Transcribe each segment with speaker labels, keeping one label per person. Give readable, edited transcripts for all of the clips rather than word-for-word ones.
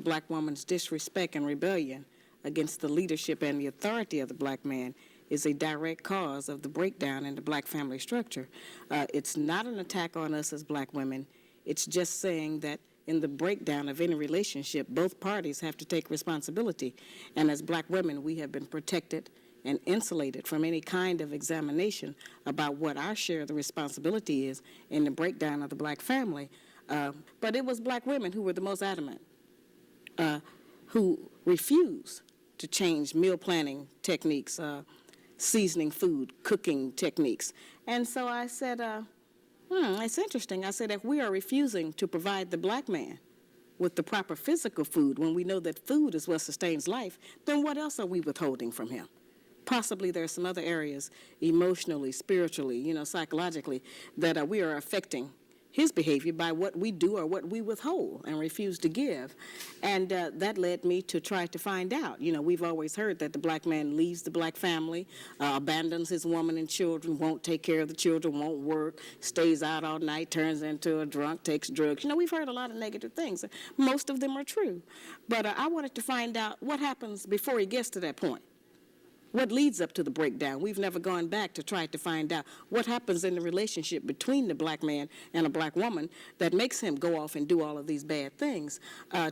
Speaker 1: black woman's disrespect and rebellion against the leadership and the authority of the black man is a direct cause of the breakdown in the black family structure. It's not an attack on us as black women. It's just saying that in the breakdown of any relationship, both parties have to take responsibility. And as black women, we have been protected and insulated from any kind of examination about what our share of the responsibility is in the breakdown of the black family. But it was black women who were the most adamant, who refused to change meal planning techniques, seasoning food, cooking techniques. And so I said, it's interesting. I said, if we are refusing to provide the black man with the proper physical food when we know that food is what sustains life, then what else are we withholding from him? Possibly there are some other areas, emotionally, spiritually, psychologically, that we are affecting his behavior by what we do or what we withhold and refuse to give. And that led me to try to find out. We've always heard that the black man leaves the black family, abandons his woman and children, won't take care of the children, won't work, stays out all night, turns into a drunk, takes drugs. We've heard a lot of negative things. Most of them are true. But I wanted to find out what happens before he gets to that point. What leads up to the breakdown? We've never gone back to try to find out what happens in the relationship between the black man and a black woman that makes him go off and do all of these bad things.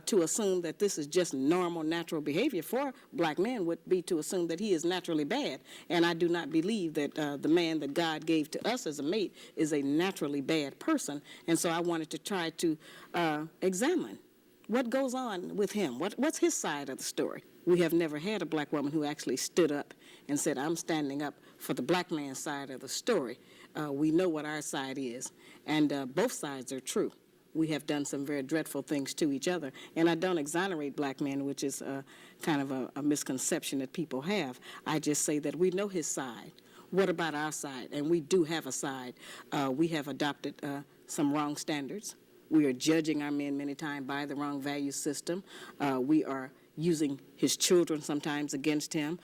Speaker 1: To assume that this is just normal, natural behavior for black men would be to assume that he is naturally bad. And I do not believe that the man that God gave to us as a mate is a naturally bad person. And so I wanted to try to examine what goes on with him. What's his side of the story? We have never had a black woman who actually stood up and said, I'm standing up for the black man's side of the story. We know what our side is, and both sides are true. We have done some very dreadful things to each other, and I don't exonerate black men, which is kind of a misconception that people have. I just say that we know his side. What about our side? And we do have a side. We have adopted some wrong standards. We are judging our men many times by the wrong value system. We are using his children sometimes against him.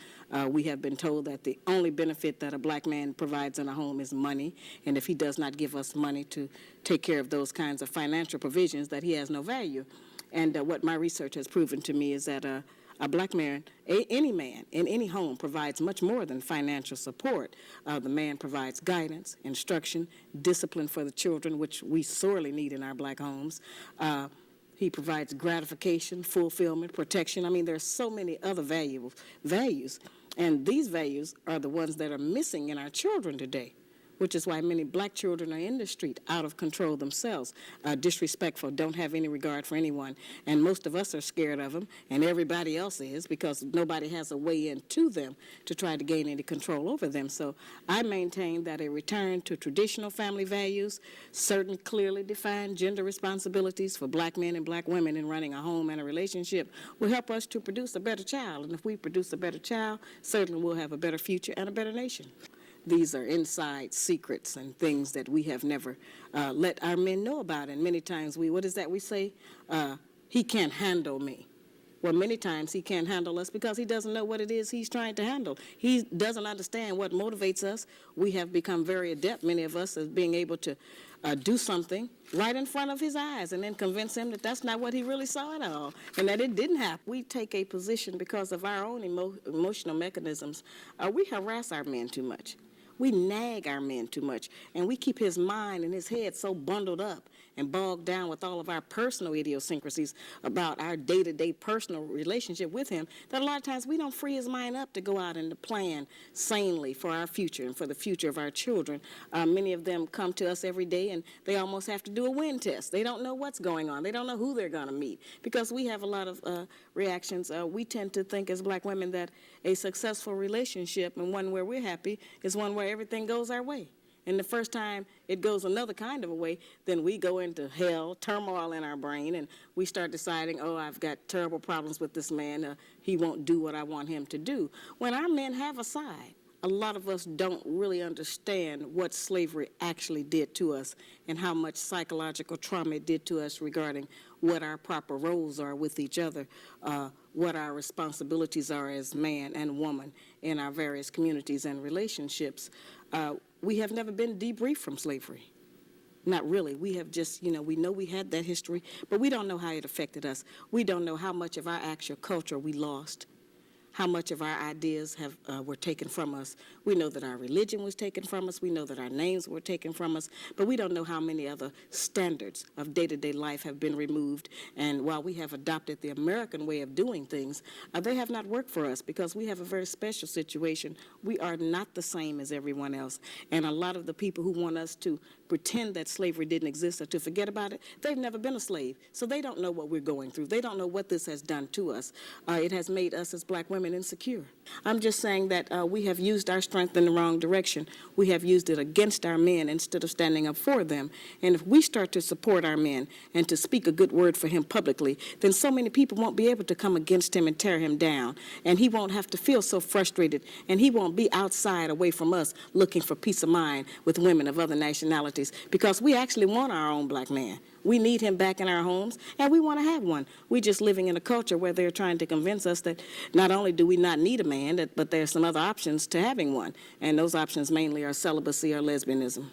Speaker 1: We have been told that the only benefit that a black man provides in a home is money, and if he does not give us money to take care of those kinds of financial provisions, that he has no value. And what my research has proven to me is that a black man, any man in any home provides much more than financial support. The man provides guidance, instruction, discipline for the children, which we sorely need in our black homes. He provides gratification, fulfillment, protection. I mean, there's so many other values, and these values are the ones that are missing in our children today, which is why many black children are in the street, out of control themselves, disrespectful, don't have any regard for anyone. And most of us are scared of them, and everybody else is, because nobody has a way into them to try to gain any control over them. So I maintain that a return to traditional family values, certain clearly defined gender responsibilities for black men and black women in running a home and a relationship will help us to produce a better child. And if we produce a better child, certainly we'll have a better future and a better nation. These are inside secrets and things that we have never let our men know about. And many times we say? He can't handle me. Well, many times he can't handle us because he doesn't know what it is he's trying to handle. He doesn't understand what motivates us. We have become very adept, many of us, as being able to do something right in front of his eyes and then convince him that that's not what he really saw at all and that it didn't happen. We take a position because of our own emotional mechanisms. We harass our men too much. We nag our men too much, and we keep his mind and his head so bundled up and bogged down with all of our personal idiosyncrasies about our day-to-day personal relationship with him that a lot of times we don't free his mind up to go out and to plan sanely for our future and for the future of our children. Many of them come to us every day, and they almost have to do a wind test. They don't know what's going on. They don't know who they're going to meet because we have a lot of reactions. We tend to think as black women that a successful relationship and one where we're happy is one where everything goes our way. And the first time it goes another kind of a way, then we go into hell, turmoil in our brain, and we start deciding, oh, I've got terrible problems with this man. He won't do what I want him to do. When our men have a side, a lot of us don't really understand what slavery actually did to us and how much psychological trauma it did to us regarding what our proper roles are with each other, what our responsibilities are as man and woman in our various communities and relationships. We have never been debriefed from slavery. Not really. We have just, we know we had that history, but we don't know how it affected us. We don't know how much of our actual culture we lost, how much of our ideas were taken from us. We know that our religion was taken from us. We know that our names were taken from us, but we don't know how many other standards of day-to-day life have been removed. And while we have adopted the American way of doing things, they have not worked for us because we have a very special situation. We are not the same as everyone else. And a lot of the people who want us to pretend that slavery didn't exist or to forget about it, they've never been a slave. So they don't know what we're going through. They don't know what this has done to us. It has made us as black women insecure. I'm just saying that we have used our strength in the wrong direction. We have used it against our men instead of standing up for them. And if we start to support our men and to speak a good word for him publicly, then so many people won't be able to come against him and tear him down. And he won't have to feel so frustrated. And he won't be outside away from us looking for peace of mind with women of other nationalities, because we actually want our own black man. We need him back in our homes, and we want to have one. We're just living in a culture where they're trying to convince us that not only do we not need a man, but there are some other options to having one, and those options mainly are celibacy or lesbianism.